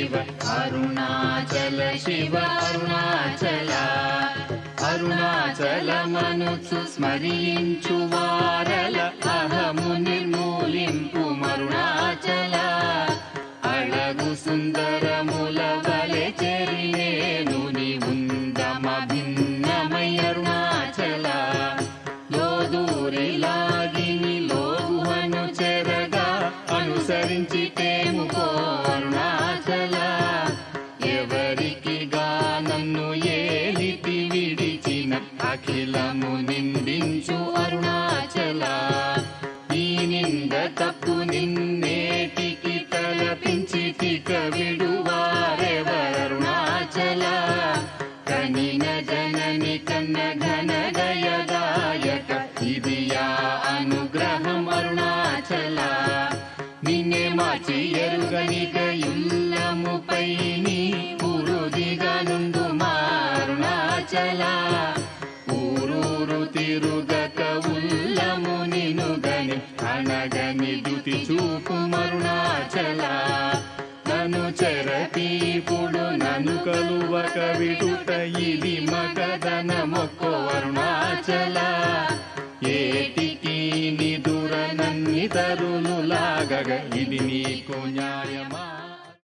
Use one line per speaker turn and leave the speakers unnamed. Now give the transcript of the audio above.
శివ అరుణాచల శివ అరుణాచల అరుణాచలమనుచు స్మరించు వారల అహము నిర్మూలింపు మరుణాచల అళగు సుందరముల వలె చెరినేను నీ ఉందమ భిన్నమై అరుణాచల లోదూరి లాగిని లోగుహను చెరగా అనుసరించి తేముకో అరుణాచల ఎవరికి నన్ను ఏలితి విడిచిన అఖిలము నిందించు అరుణాచల ఈ నింద తప్పు నిన్నేటికి తలపించి తిక విడువారెవరుణాచల కనిన జనని కన్న ఘన దయదాయక ఇది యా అనుగ్రహం అరుణాచల నిన్నే మార్చి ఎరుగనిక ఇల్లముపై నీ పురుదిగా నుండు అరుణాచల ఊరూరు తిరుగక ఉల్లము నినుగని అనగని దుతి చూపు అరుణాచల నన్ను చెరపీపుడు నన్ను కలువక విడుట ఇది మగదన మొక్కో అరుణాచల ఏటికి నిదుర నన్ని తరులు లాగగ ఇది నీకు న్యాయమా.